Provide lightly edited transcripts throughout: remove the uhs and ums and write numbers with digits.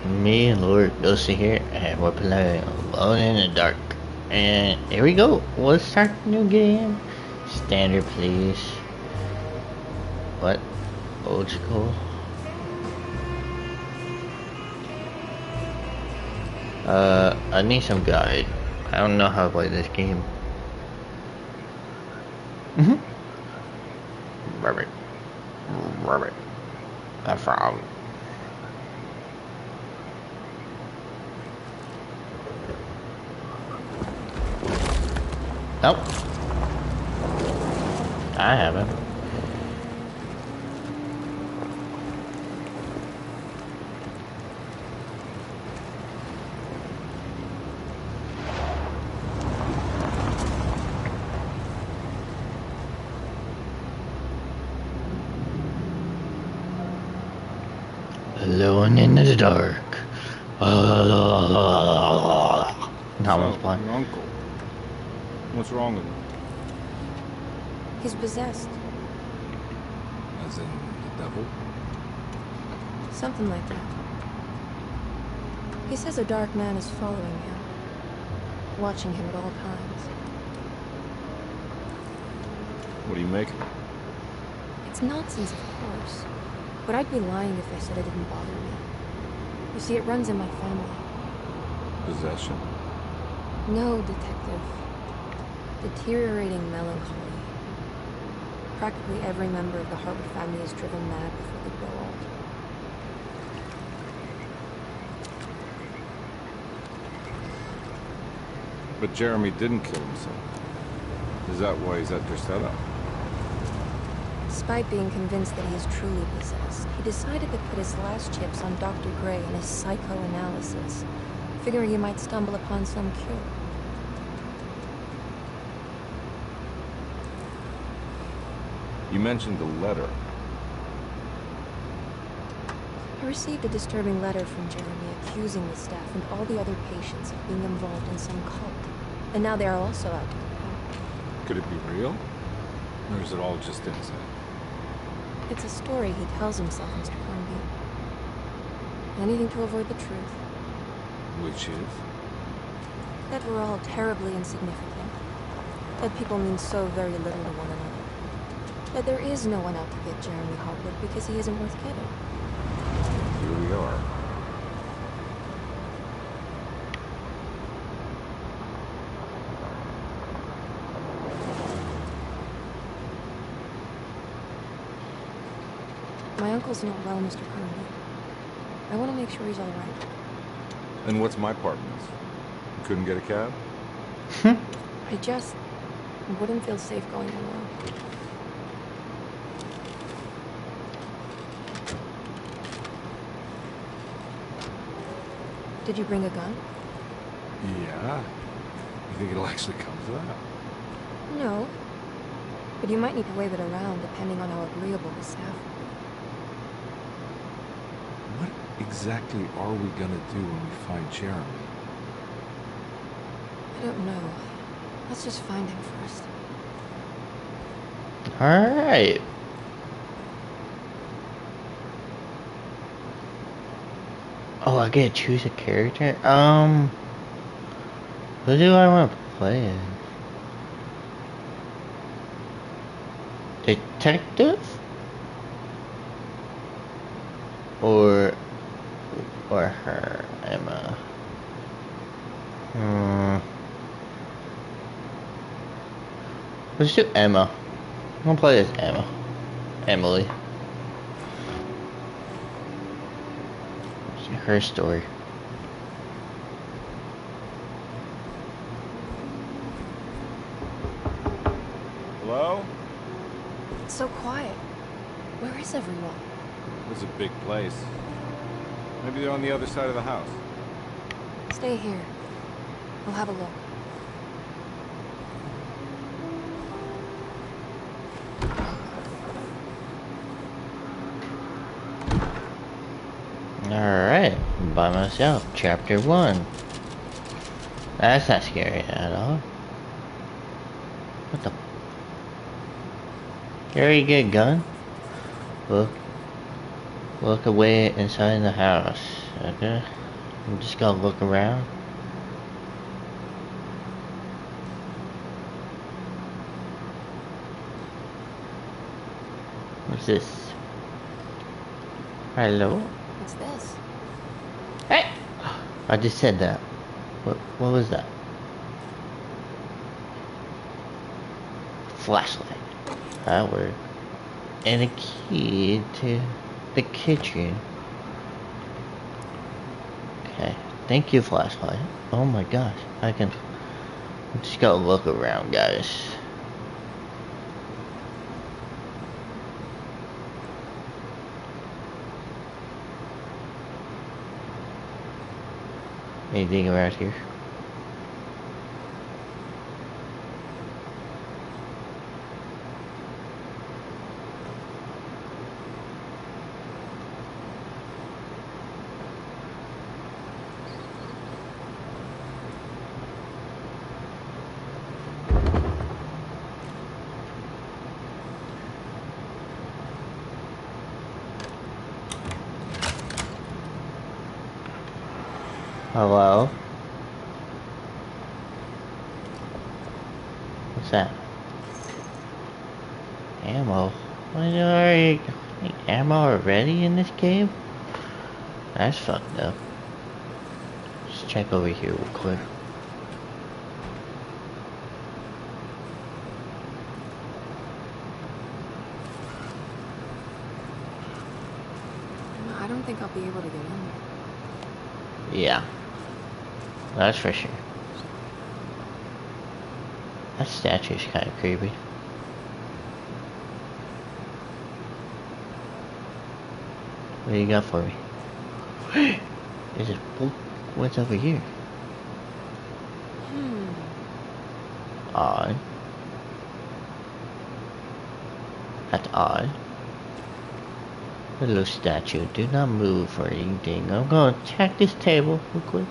Me and Lord Ghosty here, and we're playing Alone in the Dark. And here we go. We'll start the new game. Standard, please. What? Old school? I need some guide. I don't know how to play this game. Rabbit. Rabbit. A frog. Nope. I haven't. Alone in the dark. Not much fun. Your uncle. What's wrong with him? He's possessed. As in the devil? Something like that. He says a dark man is following him, watching him at all times. What do you make of it? It's nonsense, of course. But I'd be lying if I said it didn't bother me. You see, it runs in my family. Possession? No, detective. Deteriorating melancholy. Practically every member of the Hartwood family is driven mad before they grow old. But Jeremy didn't kill himself. Is that why he's at your setup? Despite being convinced that he is truly possessed, he decided to put his last chips on Dr. Gray and his psychoanalysis, figuring he might stumble upon some cure. You mentioned the letter. I received a disturbing letter from Jeremy accusing the staff and all the other patients of being involved in some cult. And now they are also out to get him. Could it be real? Or is it all just in his head? It's a story he tells himself, Mr. Hornby. Anything to avoid the truth. Which is? That we're all terribly insignificant. That people mean so very little to one another. That there is no one out to get Jeremy Hartwood because he isn't worth getting. Here we are. My uncle's not well, Mr. Hornby. I want to make sure he's all right. And what's my part in this? You couldn't get a cab? I just wouldn't feel safe going alone. Did you bring a gun? Yeah. You think it'll actually come to that? No. But you might need to wave it around depending on how agreeable the staff will What exactly are we gonna do when we find Jeremy? be. I don't know. Let's just find him first. Alright. Oh, I get to choose a character? Who do I want to play as? Detective? Or her, Emma? Let's do Emma. I'm gonna play as Emma. Emily. See her story. Hello? It's so quiet. Where is everyone? This is a big place. Maybe they're on the other side of the house. Stay here. We'll have a look. Alright, by myself, chapter 1. That's not scary at all. What the? Very good gun. Look away inside the house. Okay. I'm just gonna look around. What's this? Hello? What's this? Hey! I just said that. What was that? Flashlight. That worked. And a key to the kitchen. Okay. Thank you, flashlight. Oh my gosh. I just gotta look around, guys. Anything around here? Hello? What's that? Ammo. What are you... Ammo already in this game? That's fucked up. Let's check over here real quick. I don't think I'll be able to get in there. Yeah. That's for sure. That statue's kind of creepy. What do you got for me? Is it... What's over here? Odd. That's odd. Hello, statue. Do not move or anything. I'm gonna check this table real quick.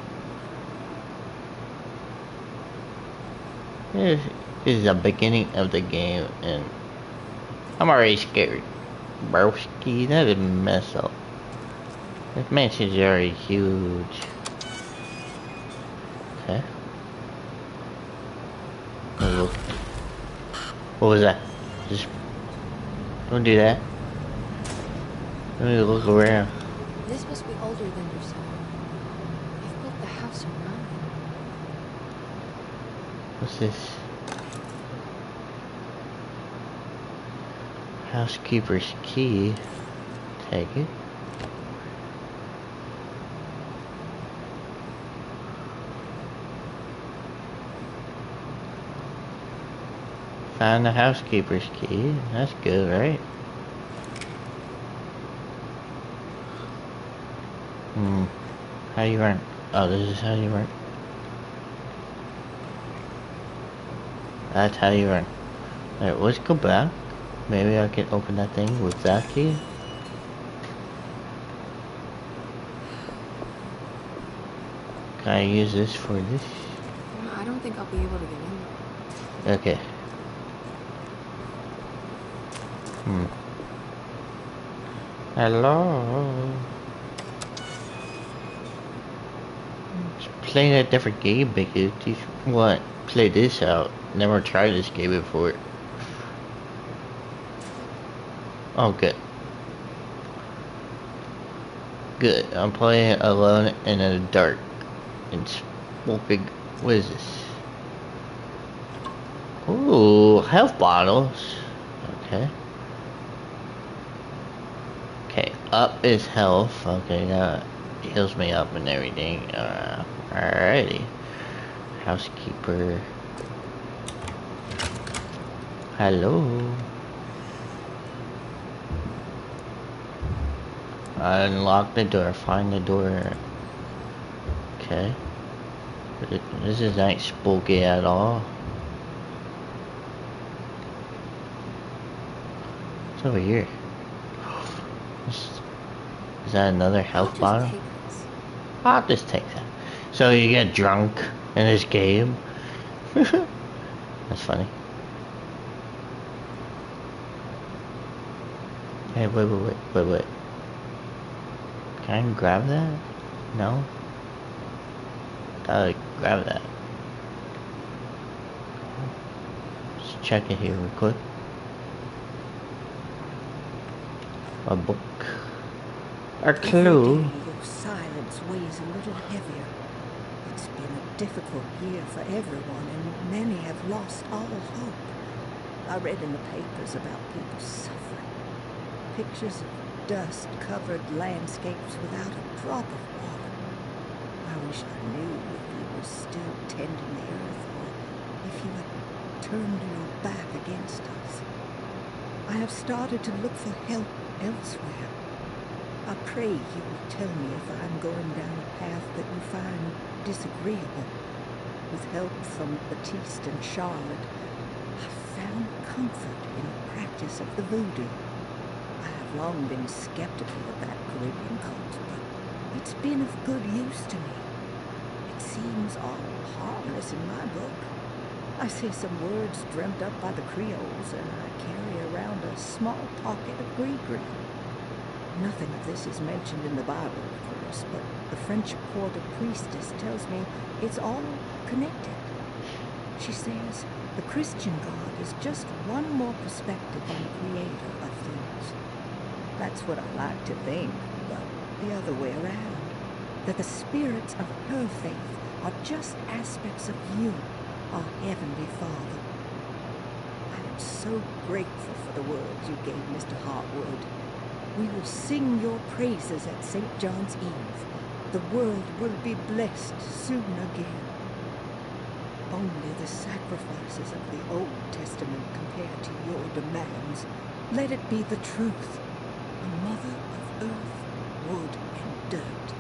This is the beginning of the game, and I'm already scared. Broski, that is mess up. This mansion's already huge. Okay. Oh, look. What was that? Just don't do that. Let me look around. This must be older than your son. They've built the house around it. What's this? Housekeeper's key. Take it. Found the housekeeper's key. That's good, right? How you run? Oh, this is how you run. That's how you run. Alright, let's go back. Maybe I can open that thing with that key. Can I use this for this? I don't think I'll be able to get in there. Okay. Hello. Just playing a different game because you want to play this out. Never tried this game before. Oh, good. Good. I'm playing alone in the dark. And smoking. What is this? Ooh, health bottles. Okay. Okay, up is health. Okay, that heals me up and everything. Alrighty. Housekeeper. Hello. Unlock the door. Find the door. Okay. This is not spooky at all. What's over here? Is that another health bottle? I'll just take that. So you get drunk in this game? That's funny. Hey, wait. Can I grab that? No? Gotta grab that. Let's check it here real quick. A book. A clue. Every day your silence weighs a little heavier. It's been a difficult year for everyone, and many have lost all hope. I read in the papers about people suffering. Pictures of dust-covered landscapes without a drop of water. I wish I knew if you were still tending the earth, or if you had turned your back against us. I have started to look for help elsewhere. I pray you will tell me if I'm going down a path that you find disagreeable. With help from Baptiste and Charlotte, I've found comfort in the practice of the voodoo. I have long been skeptical of that Caribbean cult, but it's been of good use to me. It seems all harmless in my book. I say some words dreamt up by the Creoles, and I carry around a small pocket of gree-gree. Nothing of this is mentioned in the Bible, of course, but the French quarter priestess tells me it's all connected. She says the Christian God is just one more perspective on the creator of things. That's what I like to think, but the other way around. That the spirits of her faith are just aspects of you, our Heavenly Father. I am so grateful for the words you gave Mr. Hartwood. We will sing your praises at St. John's Eve. The world will be blessed soon again. Only the sacrifices of the Old Testament compared to your demands. Let it be the truth. A mother of earth, wood, and dirt.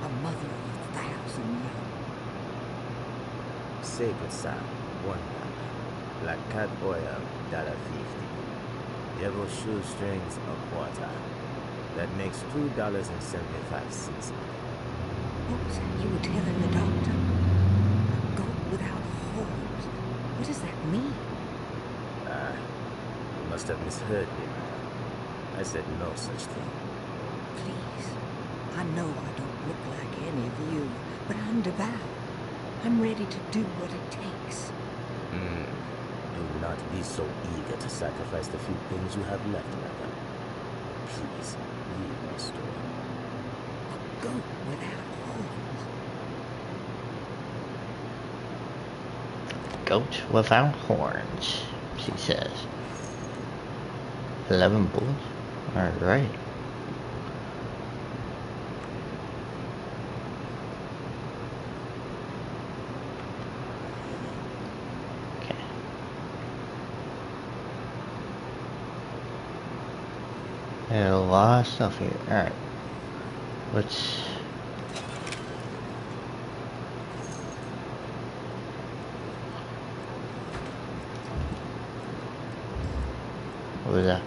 A mother of 1,000 young. Sacred Psalm, $1. Black cat oil, $1.50. Devil shoestrings, a quarter. That makes $2.75. What was it you were telling the doctor? A goat without horns. What does that mean? You must have misheard me, madam. I said no such thing. Please. I know I don't look like any of you, but I'm devout. I'm ready to do what it takes. Do not be so eager to sacrifice the few things you have left, madam. Please, leave my store. A goat without horns. Goat without horns, she says. 11 bullets? Alright. Okay. There's a lot of stuff here. Alright. Let's... What was that?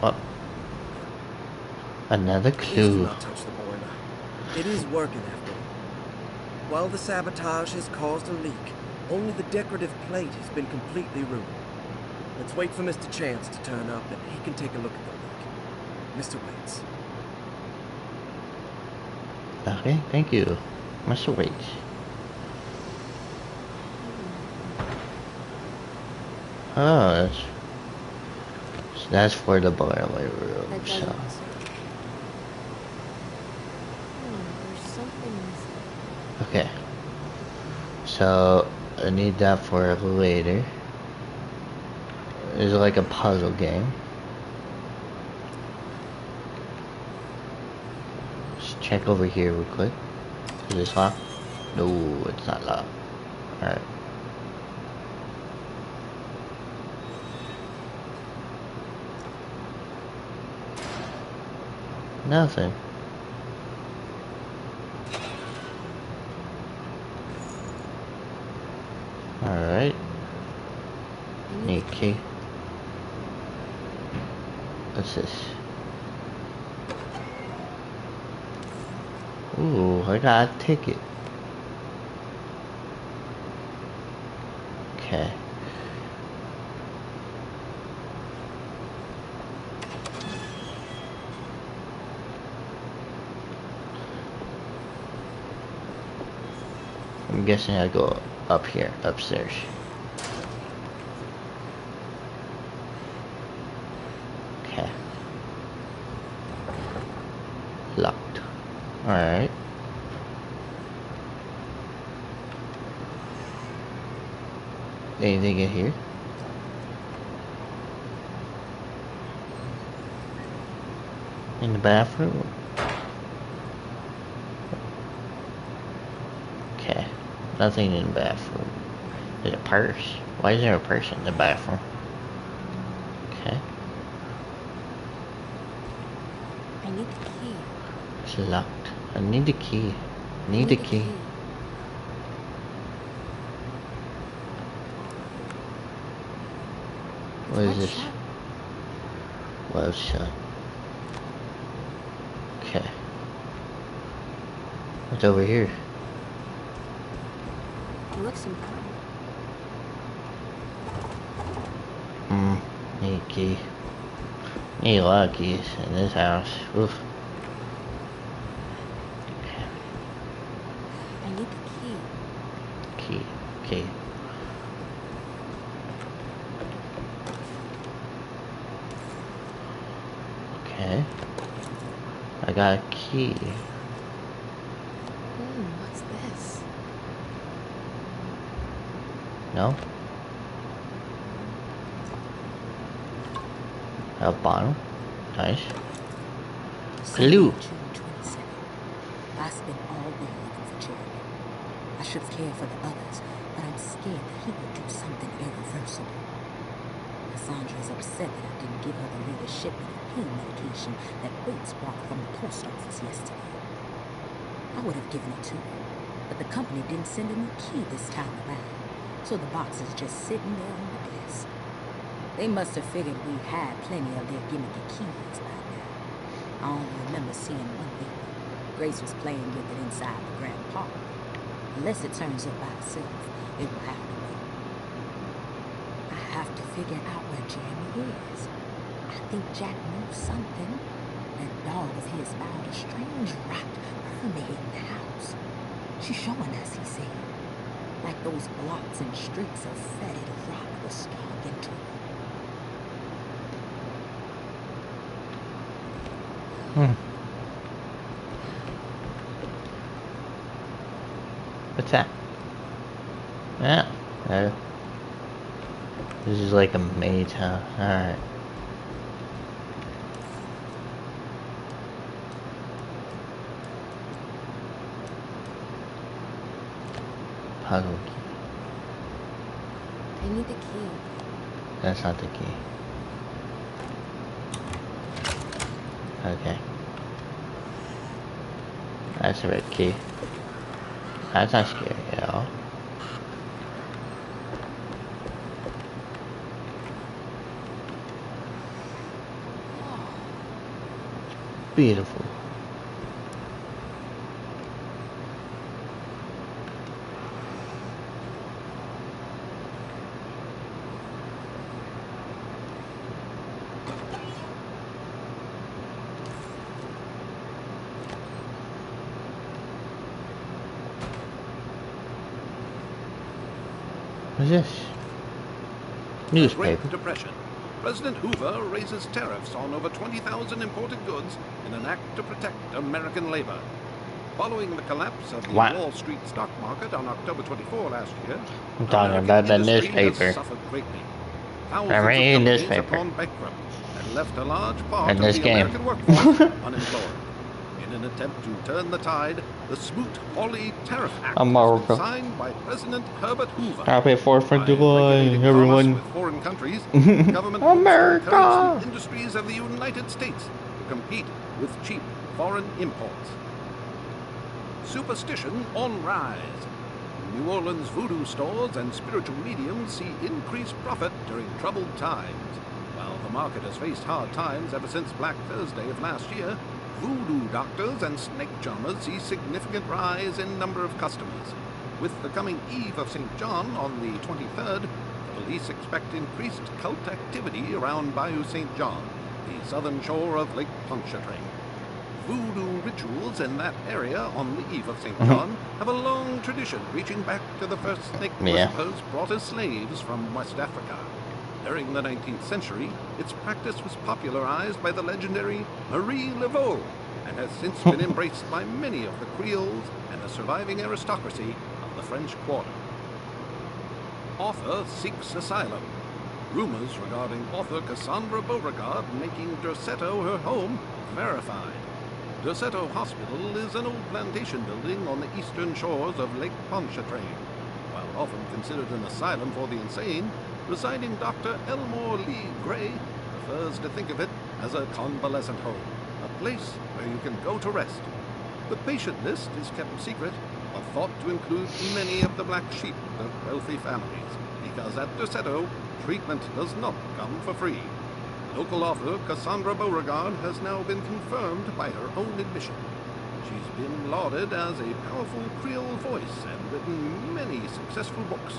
Oh. Another Please do clue. not touch the boiler. It is working after all. While the sabotage has caused a leak, only the decorative plate has been completely ruined. Let's wait for Mr. Chance to turn up and he can take a look at the leak. Mr. Waits. Okay, thank you. Mr. Waits. Oh, that's for the boiler room, That so... doesn't answer. There's something missing. Okay. So, I need that for later. It's like a puzzle game. Just check over here real quick. Is this locked? No, it's not locked. Alright. Nothing. Alright. Need a key. What's this? Ooh, I got a ticket. Okay. I'm guessing I go up here, upstairs. Okay. Locked. Alright. Anything in here? In the bathroom? Okay. Nothing in the bathroom. There's a purse. Why is there a purse in the bathroom? Okay. I need the key. It's locked. I need the key. Need the key. What is this? Well shut. Okay. What's over here? It looks important. Need a key. Need a lot of keys in this house. Oof. Okay. I need the key. Key. Okay. I got a key. What's this? No? A bottle. Nice. Glue. June 22nd. I spent all day looking for Jeremy. I should have cared for the others, but I'm scared that he would do something irreversible. Cassandra's upset that I didn't give her the latest shipment of pain medication that Bates brought from the post office yesterday. I would have given it to her, but the company didn't send a new key this time around, so the box is just sitting there on the desk. They must have figured we had plenty of their gimmicky keys by now. I only remember seeing one label. Grace was playing with it inside the grand parlor. Unless it turns up by itself, it will have to wait. I have to figure out where Jeremy is. I think Jack knows something. That dog of his found a strange rot permeating the house. She's showing us, he said. Like those blots and streaks of fetid rock were stark into it. What's that? Yeah. This is like a maid's house. Alright. Puzzle key. I need the key. That's not the key. Okay. That's the red key. That's not scary at all. Beautiful. What's this? Newspaper. Great Depression. President Hoover raises tariffs on over 20,000 imported goods in an act to protect American labor. Following the collapse of the Wow. Wall Street stock market on October 24 last year, I'm talking American about the industry newspaper. has suffered greatly. I Thousands read of the companies newspaper. have gone bankrupt and left a large part And of this the game. American workforce unemployed. In an attempt to turn the tide, the Smoot-Hawley Tariff Act has America. been signed by President Herbert Hoover. Happy 4th of By July, regulating commerce everyone. with foreign countries, the government hopes to encourage America! the industries of the United States to compete with cheap foreign imports. Superstition on rise. New Orleans voodoo stores and spiritual mediums see increased profit during troubled times. While the market has faced hard times ever since Black Thursday of last year, voodoo doctors and snake charmers see significant rise in number of customers. With the coming eve of St. John on the 23rd, police expect increased cult activity around Bayou St. John, the southern shore of Lake Pontchartrain. Voodoo rituals in that area on the eve of St. John have a long tradition reaching back to the first snake worshippers brought as slaves from West Africa. During the 19th century, its practice was popularized by the legendary Marie Laveau and has since been embraced by many of the Creoles and the surviving aristocracy of the French Quarter. Author seeks asylum. Rumors regarding author Cassandra Beauregard making Derceto her home verified. Derceto Hospital is an old plantation building on the eastern shores of Lake Pontchartrain. While often considered an asylum for the insane, residing Dr. Elmore Lee Gray prefers to think of it as a convalescent home, a place where you can go to rest. The patient list is kept secret, but thought to include many of the black sheep of wealthy families, because at Derceto, treatment does not come for free. Local author Cassandra Beauregard has now been confirmed by her own admission. She's been lauded as a powerful Creole voice and written many successful books.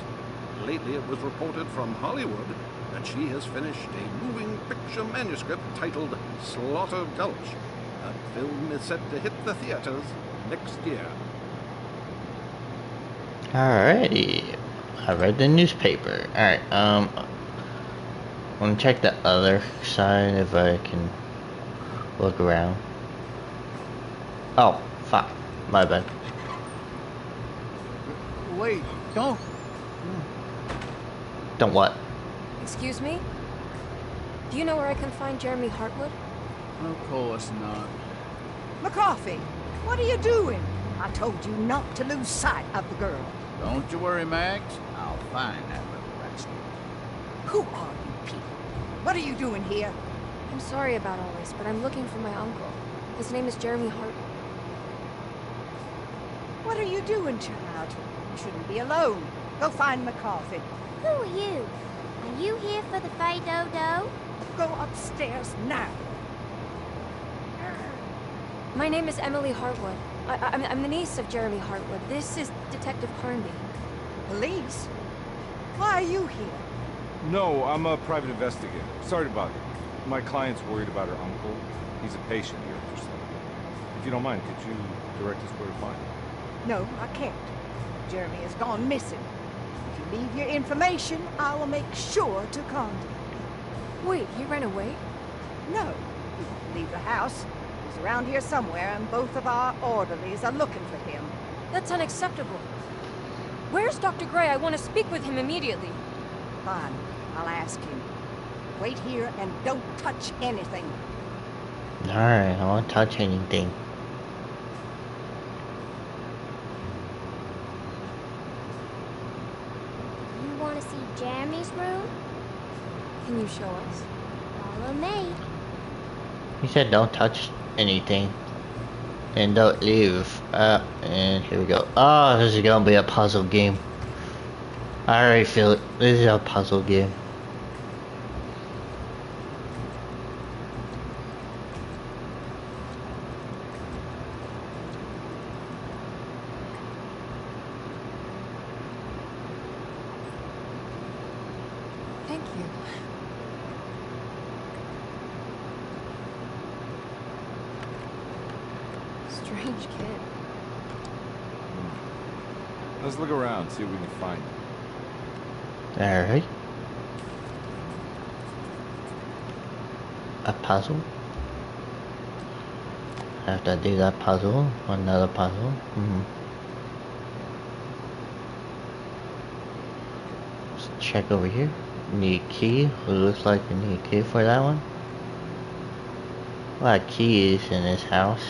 Lately it was reported from Hollywood that she has finished a moving picture manuscript titled Slaughter Gulch. That film is set to hit the theaters next year. Alrighty. I read the newspaper. Alright, I'm gonna check the other side if I can look around. Oh, fuck. My bad. Wait, don't. Don't what? Excuse me? Do you know where I can find Jeremy Hartwood? Of course not. McCarthy, what are you doing? I told you not to lose sight of the girl. Don't you worry, Max. I'll find that little rascal. Who are you people? What are you doing here? I'm sorry about all this, but I'm looking for my uncle. His name is Jeremy Hartwood. What are you doing, child? You shouldn't be alone. Go find McCarthy. Who are you? Are you here for the Fay Dodo? Go upstairs now. My name is Emily Hartwood. I'm the niece of Jeremy Hartwood. This is Detective Carnby. Police? Why are you here? No, I'm a private investigator. Sorry to bother you. My client's worried about her uncle. He's a patient here at your center. If you don't mind, could you direct us where to find him? No, I can't. Jeremy has gone missing. If you leave your information, I will make sure to contact you. Wait, he ran away? No, he won't leave the house. He's around here somewhere, and both of our orderlies are looking for him. That's unacceptable. Where's Dr. Gray? I want to speak with him immediately. Fine, I'll ask him. Wait here and don't touch anything. Alright, I won't touch anything. You want to see Jeremy's room? Can you show us? Follow me. He said don't touch anything. And don't leave. And here we go. Oh, this is gonna be a puzzle game. I already feel it. This is a puzzle game. Thank you. Strange kid. Let's look around, see what we can find. Alright. A puzzle? Have to do that puzzle. Another puzzle. Let's check over here. Need key. It looks like you need a key for that one. A lot of keys in this house.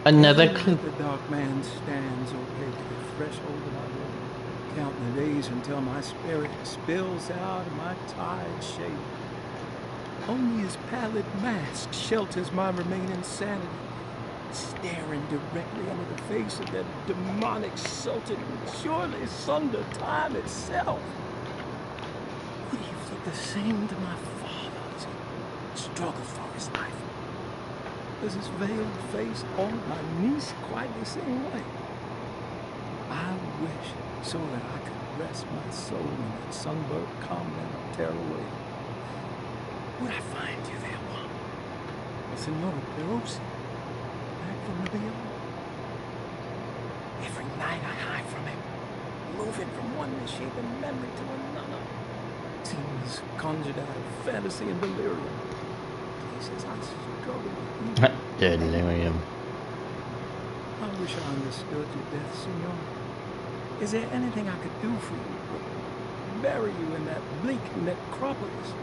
Another clue. The dark man stands opaque at the threshold of my room, counting the days until my spirit spills out of my tired shape. Only his pallid mask shelters my remaining sanity, staring directly into the face of that demonic sultan would surely sunder time itself. Would he look the same to my father as he struggled for his life? Does his veiled face haunt my niece quite the same way? I wish so that I could rest my soul in that sunburnt convent of Tearaway. Would I find you there, Juan? Senora Perosi, back from the beyond. Every night I hide from him, moving from one misshapen memory to another. Scenes conjured out of fantasy and delirium. Places I struggle with. Delirium. I wish I understood your death, Senor. Is there anything I could do for you but bury you in that bleak necropolis?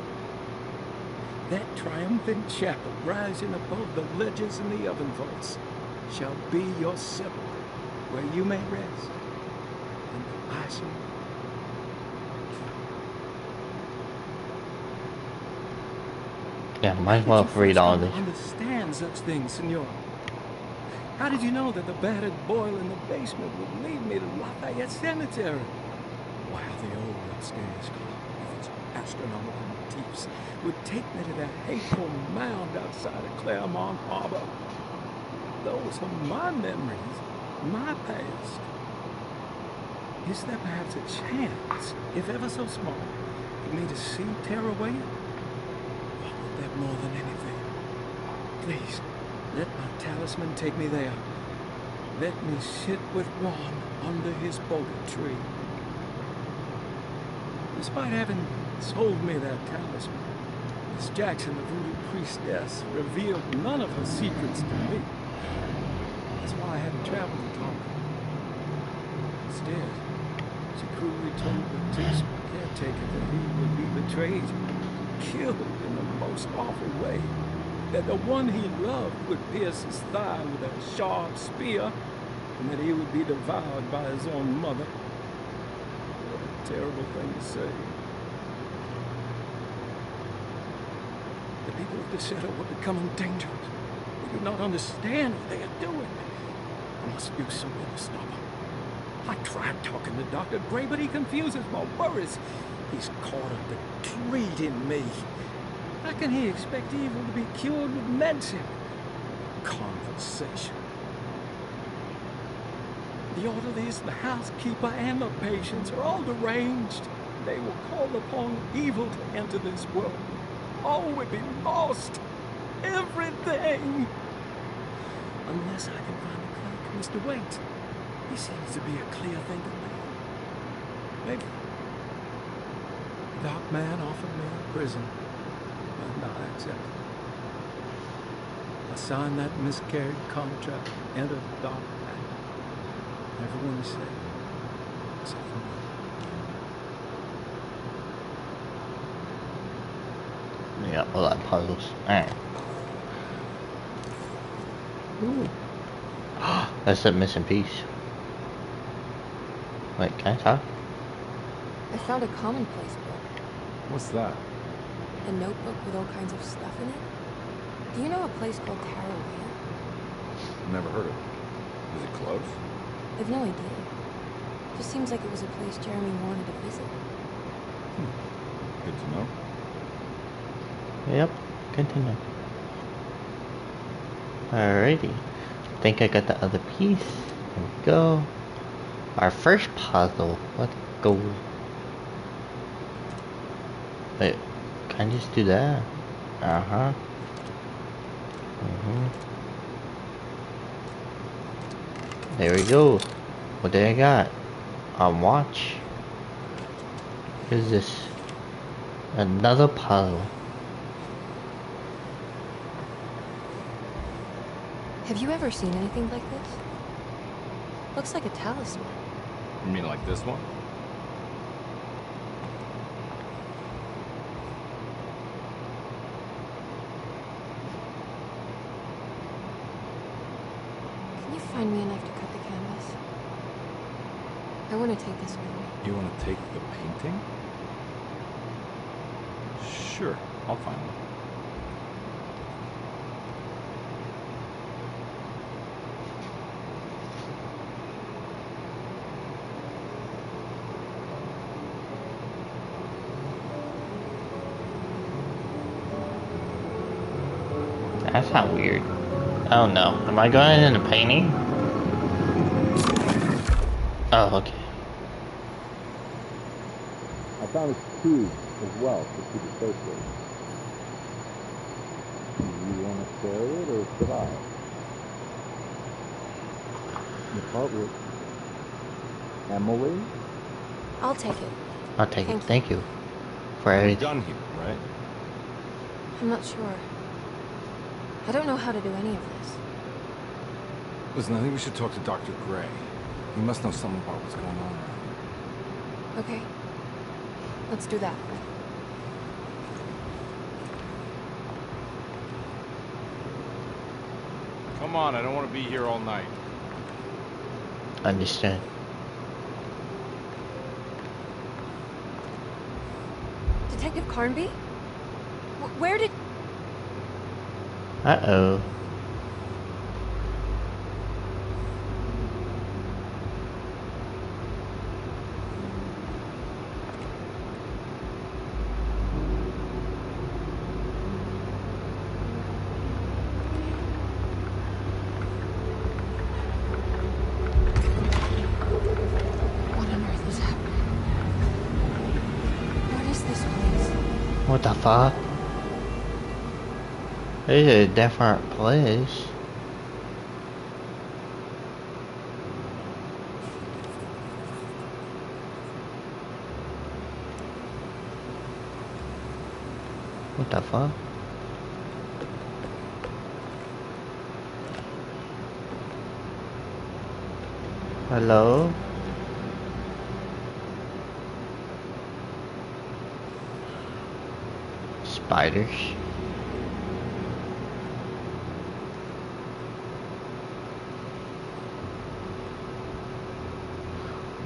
That triumphant chapel rising above the ledges and the oven vaults shall be your sepulchre, where you may rest, and I shall. Yeah, might as well read all this. Understand such things, Senor. How did you know that the battered boil in the basement would lead me to Lafayette Cemetery? While the old upstairs club with its astronomical motifs would take me to that hateful mound outside of Claremont Harbor. Those are my memories, my past. Is there perhaps a chance, if ever so small, for me to see Tearaway? That more than anything. Please, let my talisman take me there. Let me sit with Juan under his boulder tree. Despite having sold me that talisman, Miss Jackson, the voodoo priestess, revealed none of her secrets to me. That's why I haven't traveled with Tommy. Instead, she cruelly told the Talisman caretaker that he would be betrayed, killed in the most awful way, that the one he loved would pierce his thigh with a sharp spear, and that he would be devoured by his own mother. What a terrible thing to say. The people of Deseto were becoming dangerous. They do not understand what they are doing. I must do something to stop them. I tried talking to Dr. Gray, but he confuses my worries. He's caught up in treating me. How can he expect evil to be cured with medicine? Conversation. The orderlies, the housekeeper, and the patients are all deranged. They will call upon evil to enter this world. All will be lost. Everything. Unless I can find the clinic of Mr. Waite. He seems to be a clear thinker man. Maybe. The dark man offered me a prison, and I accepted. I signed that miscarried contract, entered the dark path. Everyone is safe, except for me. Yeah, a lot of puzzles. Alright. Ooh. That's a missing piece. Wait, can I talk? I found a commonplace book. What's that? A notebook with all kinds of stuff in it. Do you know a place called Tarawea? Never heard of it. Is it close? I've no idea. Just seems like it was a place Jeremy wanted to visit. Good to know. Yep, good to know. Alrighty. Think I got the other piece. There we go. Our first puzzle. Let's go. Wait, can I just do that? Uh-huh. There we go. What did I got? Watch. What is this? Another puzzle. Have you ever seen anything like this? Looks like a talisman. You mean like this one? Can you find me enough to cut the canvas? I want to take this with me. You want to take the painting? Sure, I'll find one. That's not weird. Oh no. Am I going into painting? Oh, okay. I found this tube as well to keep it safe with. Do you want to carry it or should I? The part with Emily? I'll take it. I'll take it. Thank Thank you for We're everything. done here, right? I'm not sure. I don't know how to do any of this. Listen, I think we should talk to Dr. Gray. He must know something about what's going on. Okay. Let's do that. Come on, I don't want to be here all night. Understand. Detective Carnby? Where did... Uh-oh. What on earth is happening? What is this place? What the fuck? This is a different place. What the fuck? Hello? Spiders.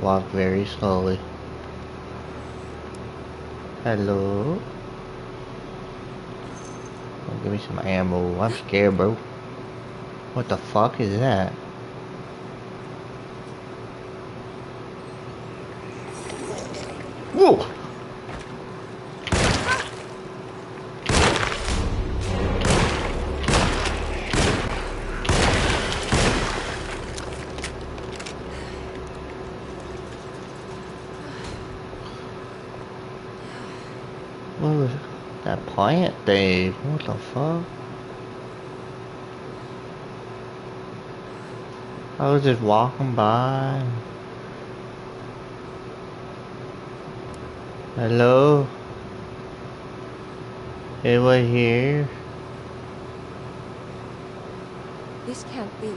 Walk very slowly. Hello? Oh, give me some ammo. I'm scared, bro. What the fuck is that? Whoa! What was that plant thing? What the fuck? I was just walking by. Hello? Anyone here? This can't be.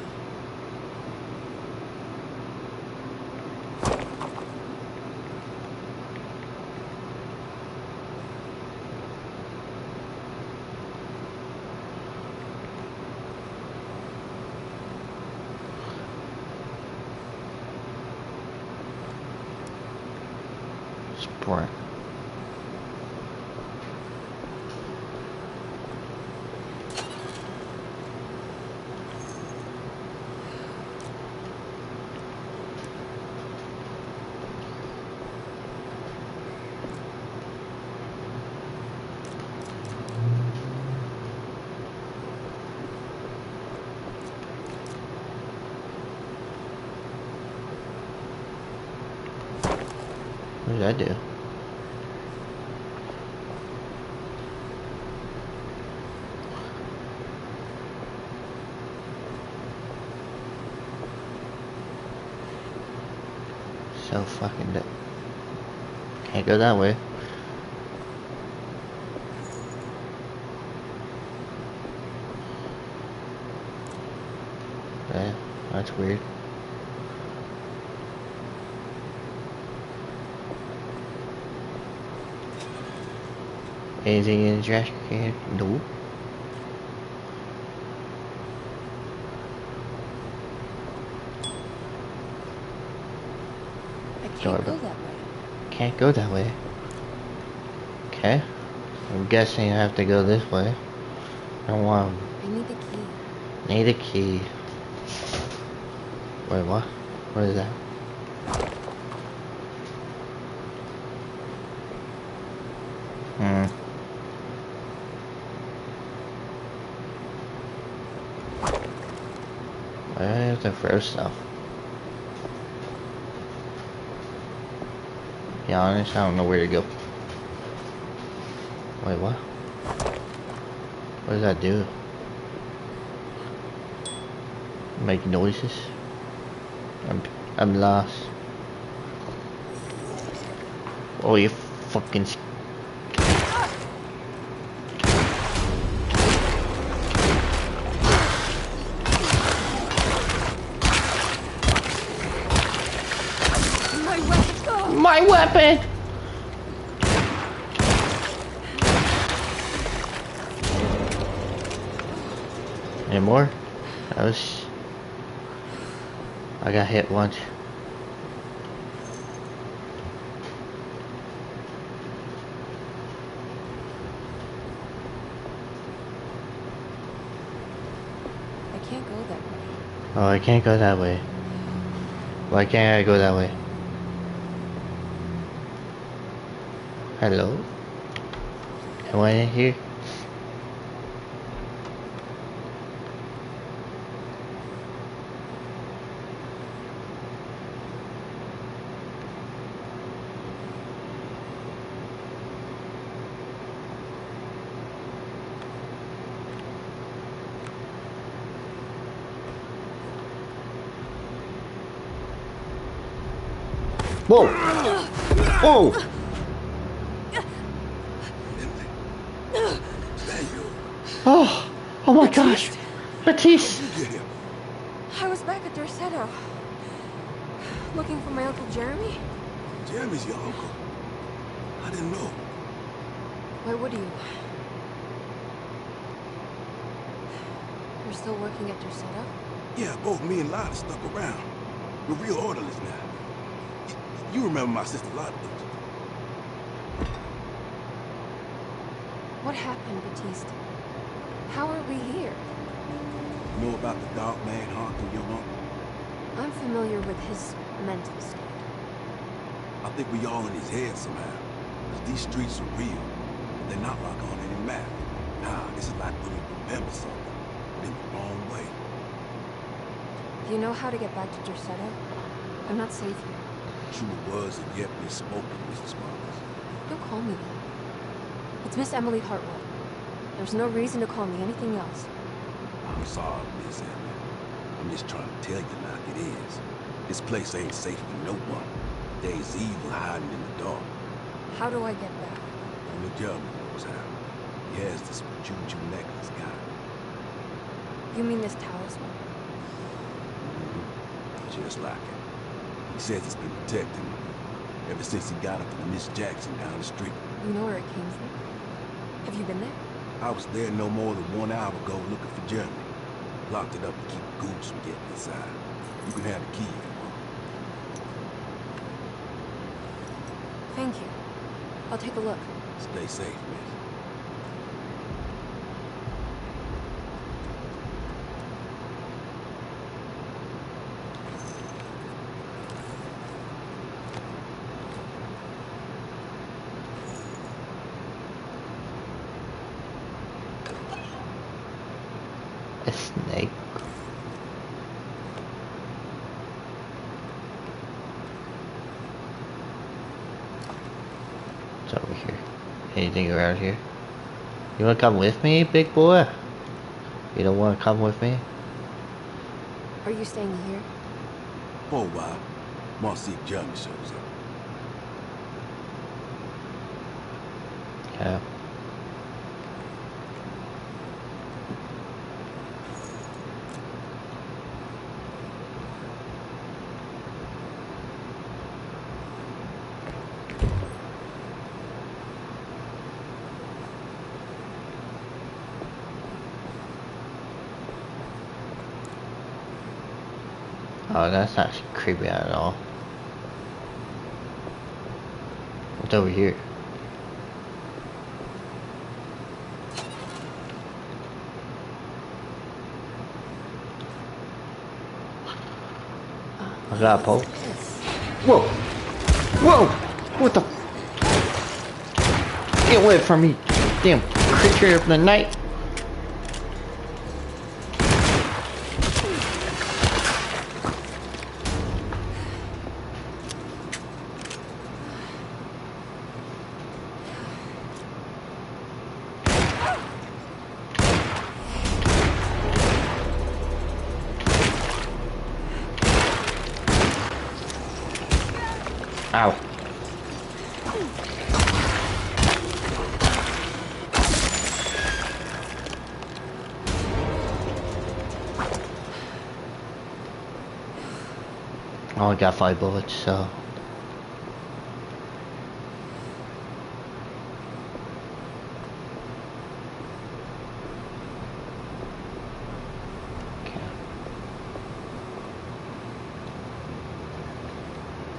Sport. What did I do? So fucking dead. Can't go that way. Okay, that's weird. Anything in the trash can? No. I can't Sorry, go but that way. can't go that way. Okay. I'm guessing I have to go this way. I don't want. I need the key. Need a key. Wait, what? What is that? I have to throw stuff. To be honest, I don't know where to go. Wait, what? What does that do? Make noises? I'm lost. Oh, you fucking. My weapon! Any more? That was... I got hit once. I can't go that way. Oh, I can't go that way. Why can't I go that way? Hello? Am I in here? Whoa! Whoa! Oh! Oh my gosh! Batiste! I was back at Dorsetto. Looking for my Uncle Jeremy? Jeremy's your uncle. I didn't know. Why would you? You're still working at Dorsetto? Yeah, both me and Lotta stuck around. We're real orderlies now. You remember my sister Lotta, don't you? What happened, Batiste? How are we here? You know about the dark man haunting your uncle? I'm familiar with his mental state. I think we all in his head somehow. Because these streets are real. But they're not like on any map. Nah, this is like when you remember something. But in the wrong way. Do you know how to get back to Dorsetto? I'm not safe here. True it was and yet been spoken, Mrs. Sparks. Don't call me that. It's Miss Emily Hartwell. There's no reason to call me anything else. I'm sorry, Miss Emily. I'm just trying to tell you like it is. This place ain't safe for no one. There's evil hiding in the dark. How do I get back? Only Jeremy knows how. He has this juju necklace guy. You mean this talisman? Just like it. He says it's been protecting him ever since he got up to Miss Jackson down the street. You know where it came from? Have you been there? I was there no more than 1 hour ago looking for Jeremy. Locked it up to keep the ghouls from getting inside. You can have the key if you want. Thank you. I'll take a look. Stay safe, miss. A snake. What's over here? Anything around here? You wanna come with me, big boy? You don't wanna come with me? Are you staying here? For a while. Want to see if Jeremy shows up. Yeah. Oh, that's not creepy at all. What's over here? I got a pole. Whoa! Whoa! What the? Get away from me, damn creature of the night! Ow. I only got 5 bullets, so... Okay.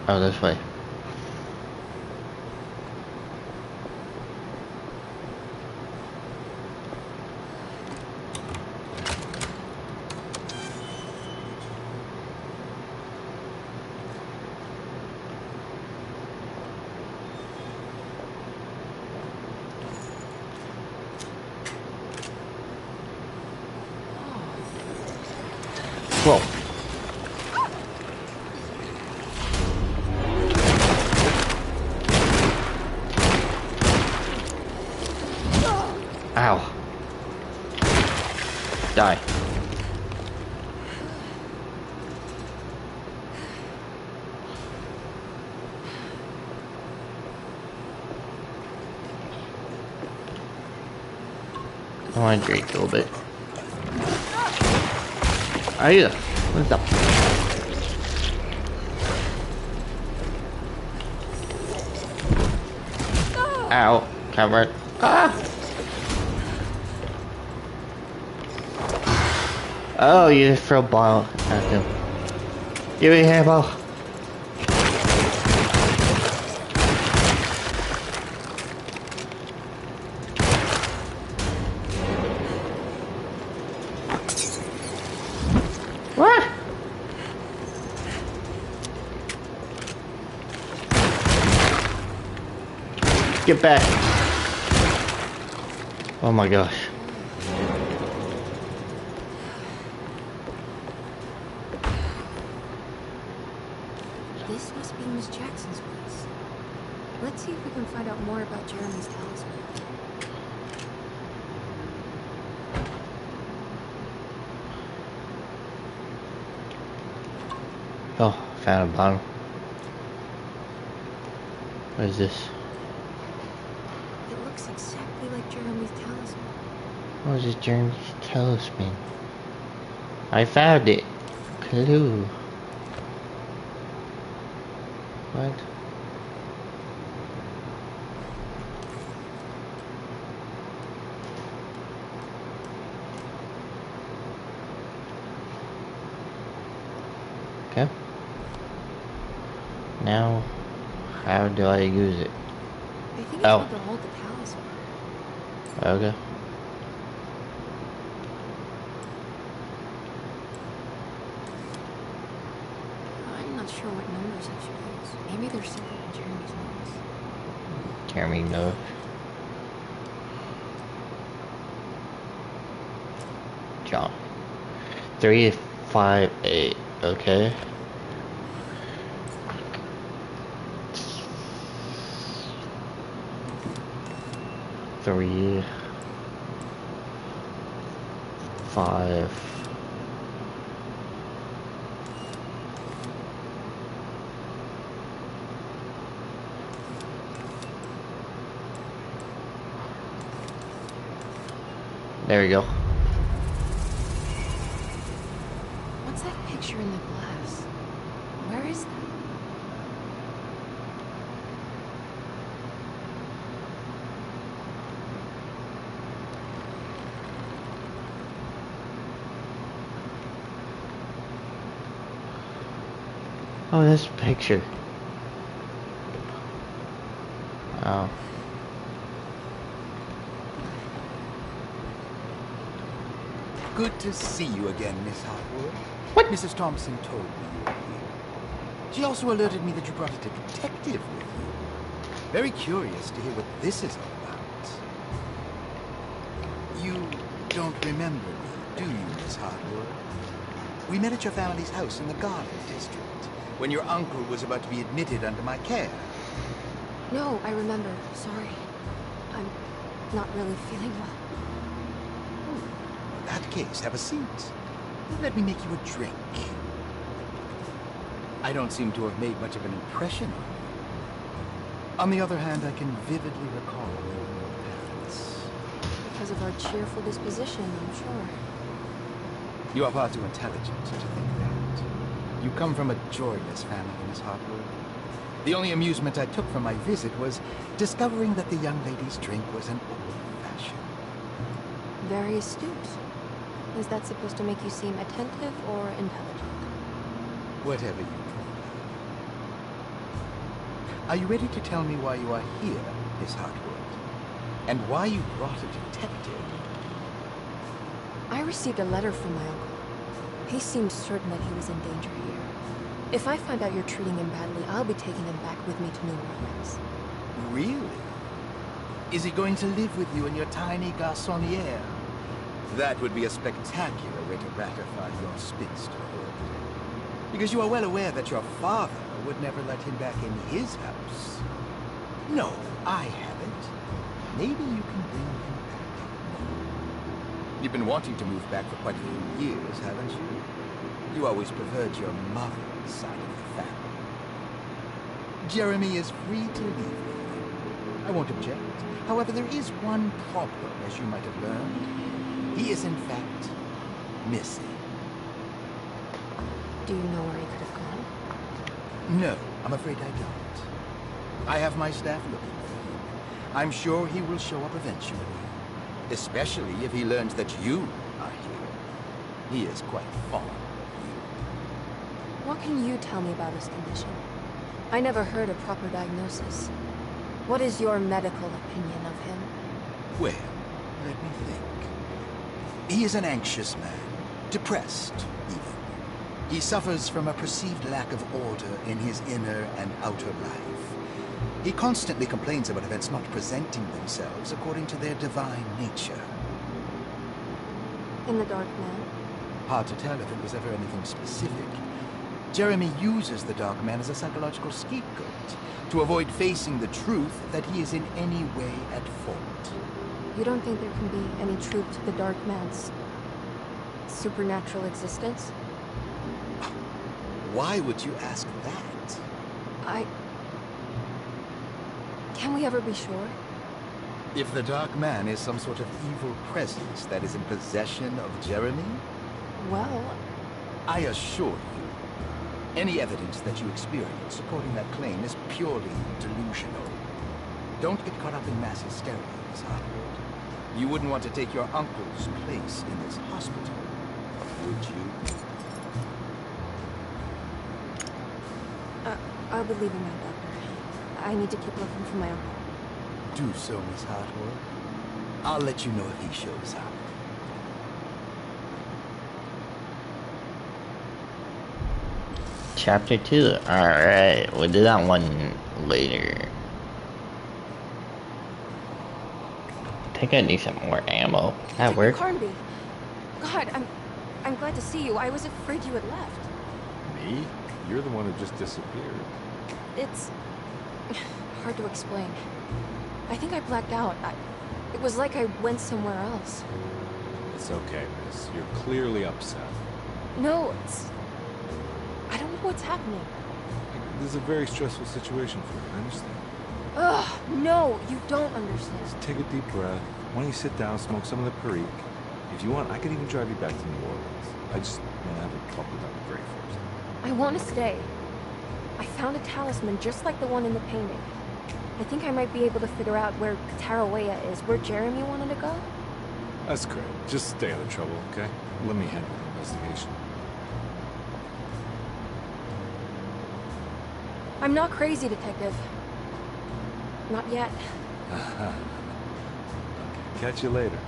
Oh, this way. Whoa. Ow. Die. I want to drink a little bit. Aida, what's up? Ow, covered. Ah! Oh, you just throw a ball at him. Give me a handball. What? Get back. Oh my gosh. This must be Miss Jackson's place. Let's see if we can find out more about Jeremy's talisman. Oh, found a bottle. What is this? It looks exactly like Jeremy's talisman. What is this Jeremy's talisman? I found it. Clue. What? Okay. Now, how do I use it? I think it's meant to hold the talisman. Okay. I'm not sure what numbers I should use. Maybe there's something in Jeremy's notes. Jeremy knows. John. 358. Okay. Three, 5. There we go. What's that picture in the glass? Where is that? Oh, this picture. Oh. Good to see you again, Miss Hartwood. What? Mrs. Thompson told me you were here. She also alerted me that you brought a detective with you. Very curious to hear what this is all about. You don't remember me, do you, Miss Hartwood? We met at your family's house in the Garden District, when your uncle was about to be admitted under my care. No, I remember. Sorry. I'm not really feeling well. In that case, have a seat. Let me make you a drink. I don't seem to have made much of an impression on you. On the other hand, I can vividly recall you and your parents. Because of our cheerful disposition, I'm sure. You are far too intelligent to think that. You come from a joyless family, Miss Hartwood. The only amusement I took from my visit was discovering that the young lady's drink was an old-fashioned. Very astute. Is that supposed to make you seem attentive or intelligent? Whatever you prefer. Are you ready to tell me why you are here, Miss Hartwood? And why you brought a detective? I received a letter from my uncle. He seemed certain that he was in danger here. If I find out you're treating him badly, I'll be taking him back with me to New Orleans. Really? Is he going to live with you in your tiny garçonniere? That would be a spectacular way to ratify your spinsterhood. Because you are well aware that your father would never let him back in his house. No, I haven't. Maybe you can bring him back. You've been wanting to move back for quite a few years, haven't you? You always preferred your mother's side of the family. Jeremy is free to leave with you. I won't object. However, there is one problem, as you might have learned. He is, in fact, missing. Do you know where he could have gone? No, I'm afraid I don't. I have my staff looking for him. I'm sure he will show up eventually. Especially if he learns that you are here. He is quite fond of you. What can you tell me about his condition? I never heard a proper diagnosis. What is your medical opinion of him? Well, let me think. He is an anxious man. Depressed, even. He suffers from a perceived lack of order in his inner and outer life. He constantly complains about events not presenting themselves according to their divine nature. In the Dark Man? Hard to tell if it was ever anything specific. Jeremy uses the Dark Man as a psychological scapegoat to avoid facing the truth that he is in any way at fault. You don't think there can be any truth to the Dark Man's supernatural existence? Why would you ask that? Can we ever be sure? If the Dark Man is some sort of evil presence that is in possession of Jeremy? Well, I assure you, any evidence that you experience supporting that claim is purely delusional. Don't get caught up in mass hysteria, Miss Hartwood. You wouldn't want to take your uncle's place in this hospital, would you? I'll be leaving now, Doctor. I need to keep looking for my uncle. Do so, Miss Hartwood. I'll let you know if he shows up. Chapter 2. Alright, we'll do that one later. I think I need some more ammo. That work? Carnby! God, I'm glad to see you. I was afraid you had left. Me? You're the one who just disappeared. It's hard to explain. I think I blacked out. It was like I went somewhere else. It's okay, miss. You're clearly upset. No, I don't know what's happening. This is a very stressful situation for you, I understand. Ugh, no, you don't understand. Just take a deep breath. Why don't you sit down, smoke some of the Perique? If you want, I could even drive you back to New Orleans. I just want to have a talk with Dr. Gray first. I want to stay. I found a talisman just like the one in the painting. I think I might be able to figure out where Tarawea is, where Jeremy wanted to go. That's great. Just stay out of trouble, okay? Let me handle the investigation. I'm not crazy, Detective. Not yet. Okay, catch you later.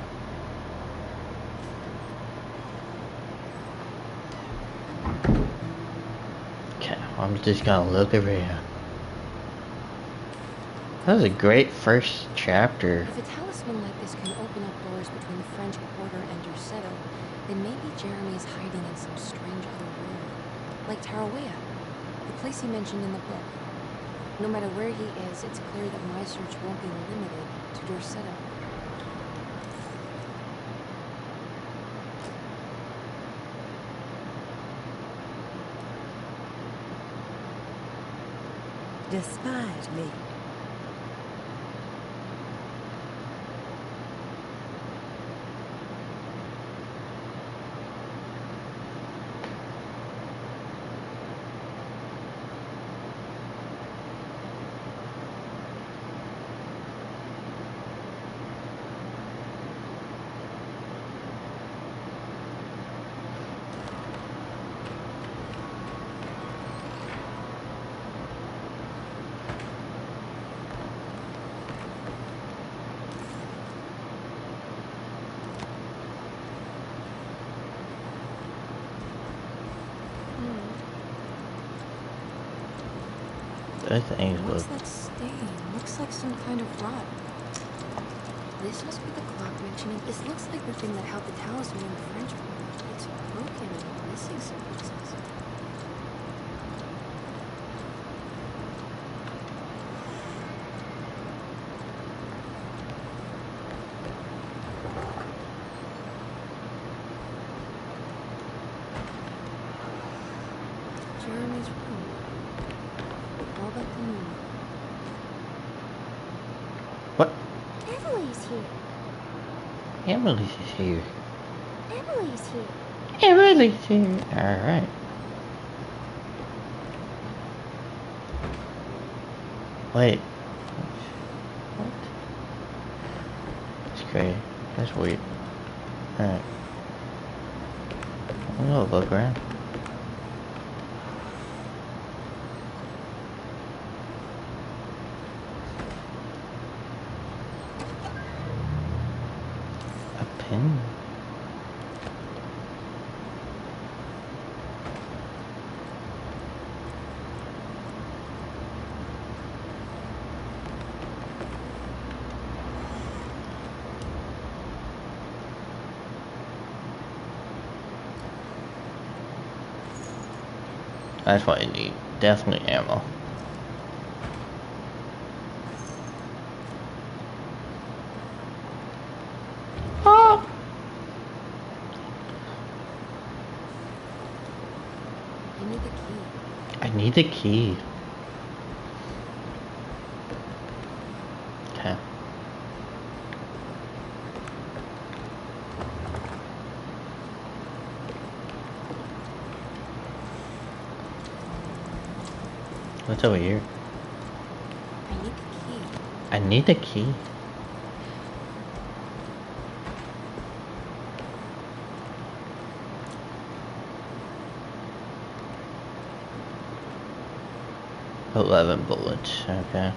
Okay, I'm just gonna look over here. That was a great first chapter. If a talisman like this can open up doors between the French Quarter and Derceto, then maybe Jeremy is hiding in some strange other world. Like Tarawea, the place he mentioned in the book. No matter where he is, it's clear that my search won't be limited to Derceto. Despise me. Those things What's look. that stain? Looks like some kind of rot. This must be the clock mentioning. This looks like the thing that held the talisman in the French Quarter. It's broken and missing some pieces. Jeremy's room. All but the moon. What? Emily's here. Emily's here. Emily's here. Emily's here. Alright. Wait. What? That's crazy. That's weird. Alright. I'm gonna look around. A pin. That's what I need. Definitely ammo. Oh! I need the key. I need the key. Okay. What's over here? I need the key. I need the key. $11 bullets. Okay.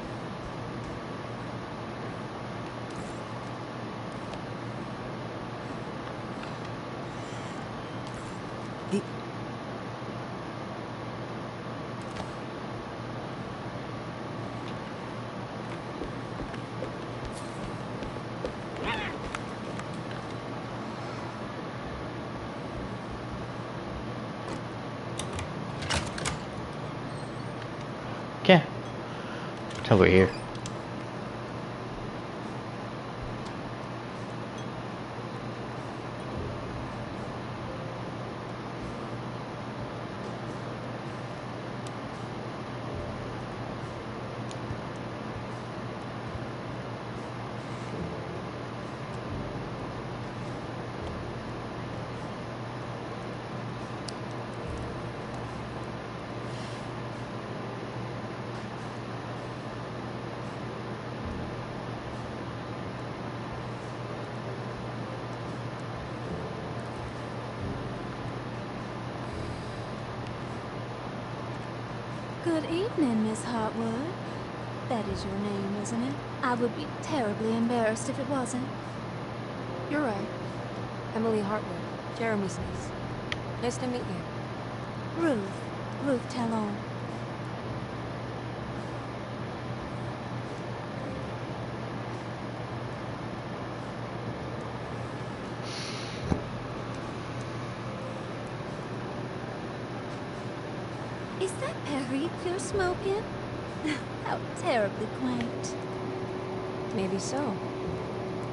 Okay. It's over here. Good evening, Miss Hartwood. That is your name, isn't it? I would be terribly embarrassed if it wasn't. You're right. Emily Hartwood, Jeremy's niece. Nice to meet you. Ruth Talon. Is that Perry you're smoking? How terribly quaint. Maybe so.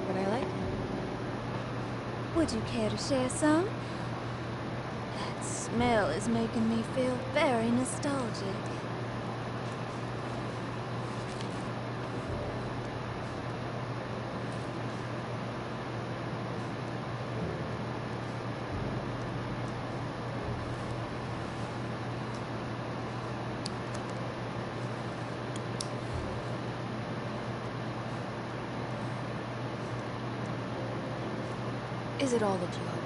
But I like it. Would you care to share some? That smell is making me feel very nostalgic. Is it all that you hope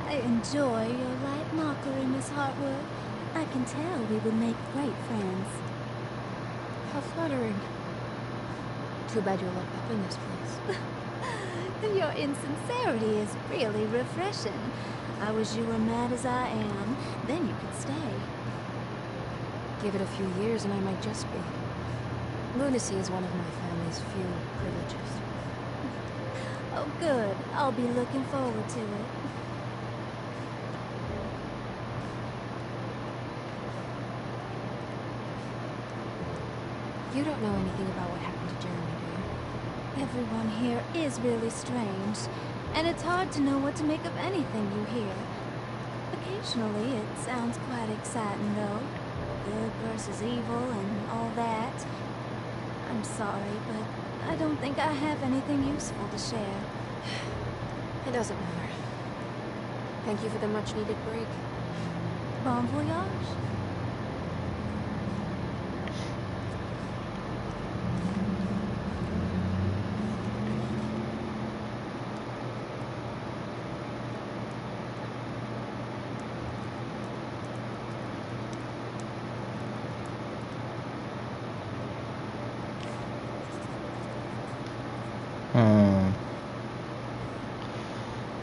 for? I enjoy your light mockery, Miss Hartwood. I can tell we would make great friends. How flattering. Too bad you're locked up in this place. Your insincerity is really refreshing. I wish you were mad as I am. Then you could stay. Give it a few years and I might just be. Lunacy is one of my family's few privileges. Oh, good. I'll be looking forward to it. You don't know anything about what happened to Jeremy, do you? Everyone here is really strange, and it's hard to know what to make of anything you hear. Occasionally, it sounds quite exciting, though. Good versus evil and all that. I'm sorry, but I don't think I have anything useful to share. It doesn't matter. Thank you for the much-needed break. Bon voyage.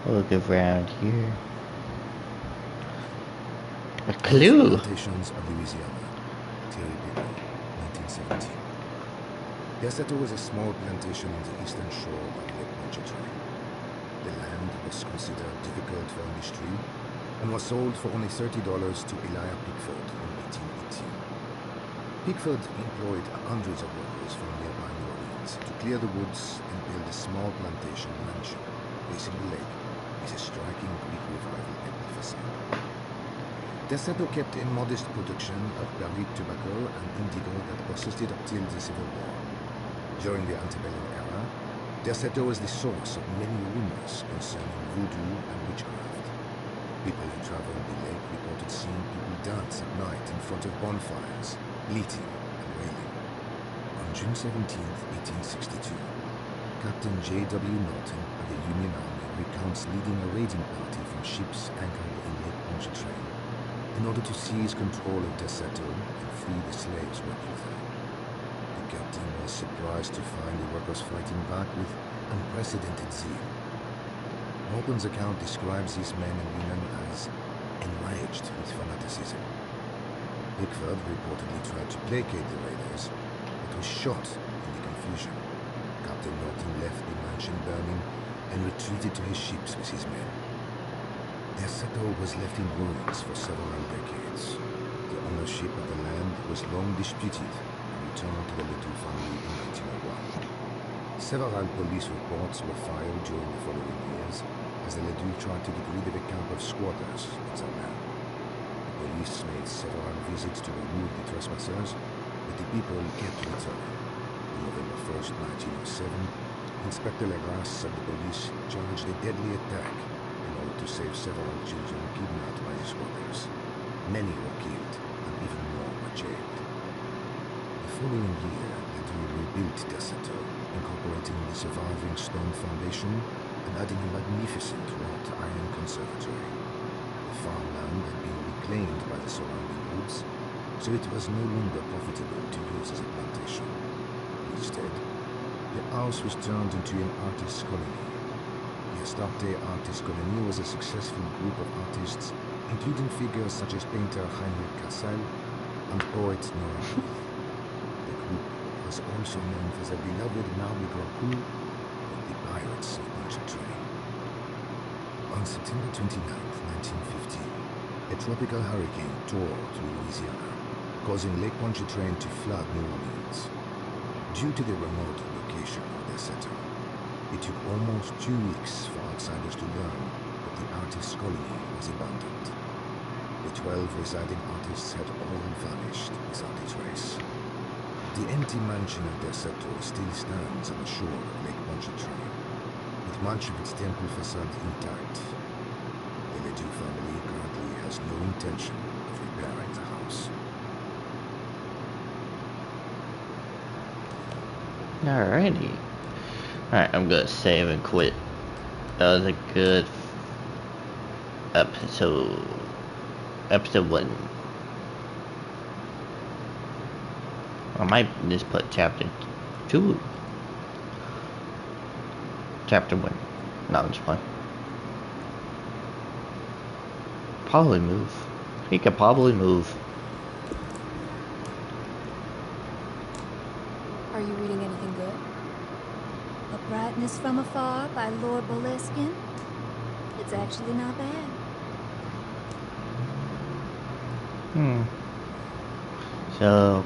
Look around here. A clue. Plantations of Louisiana, Thierry Pico, 1917. Deseto was a small plantation on the eastern shore of Lake Pontchartrain. The land was considered difficult for industry and was sold for only $30 to Elijah Pickford in 1818. Pickford employed hundreds of workers from nearby New Orleans to clear the woods and build a small plantation mansion facing the lake with a striking Greek revival apple facade. Deseto kept a modest production of barrique tobacco and indigo that persisted up till the Civil War. During the antebellum era, Deseto was the source of many rumors concerning voodoo and witchcraft. People who traveled the lake reported seeing people dance at night in front of bonfires, bleating and wailing. On June 17, 1862, Captain J.W. Norton of the Union Army recounts leading a raiding party from ships anchored in Lake Pontchartrain in order to seize control of Deseto and free the slaves working there. The captain was surprised to find the workers fighting back with unprecedented zeal. Norton's account describes these men and women as enraged with fanaticism. Pickford reportedly tried to placate the raiders, but was shot in the confusion. Captain Norton left the mansion burning and retreated to his ships with his men. Deseto was left in ruins for several decades. The ownership of the land was long disputed and returned to the Ledoux family in 1901. Several police reports were filed during the following years as the Ledoux tried to get rid of a camp of squatters in their land. The police made several visits to remove the trespassers, but the people kept returning. On November 1st, 1907, Inspector Legras of the police charged a deadly attack in order to save several children kidnapped by the squatters. Many were killed, and even more were jailed. The following year, Ledoux rebuilt Deseto, incorporating the surviving stone foundation and adding a magnificent wrought iron conservatory. The farmland had been reclaimed by the surrounding woods, so it was no longer profitable to use as a plantation. Instead, the house was turned into an artist's colony. The Astarte Artist Colony was a successful group of artists, including figures such as painter Heinrich Cassel and poet Nora Booth. The group was also known for their beloved Mardi Gras crew, the Pirates of Pontchartrain. On September 29, 1915, a tropical hurricane tore through Louisiana, causing Lake Pontchartrain to flood New Orleans. Due to the remote location of their settlement, it took almost 2 weeks for outsiders to learn that the artist's colony was abandoned. The 12 residing artists had all vanished without a trace. The empty mansion of their settler still stands on the shore of Lake Pontchartrain, with much of its temple facade intact. The Ledoux family currently has no intention of repairing the house. Alrighty. Alright, I'm gonna save and quit. That was a good episode. Episode 1. I might just put chapter 2. Chapter 1. No, I'm just playing. Probably move. He could probably move. Are you reading anything good? A Brightness from Afar by Lord Boleskine. It's actually not bad. So,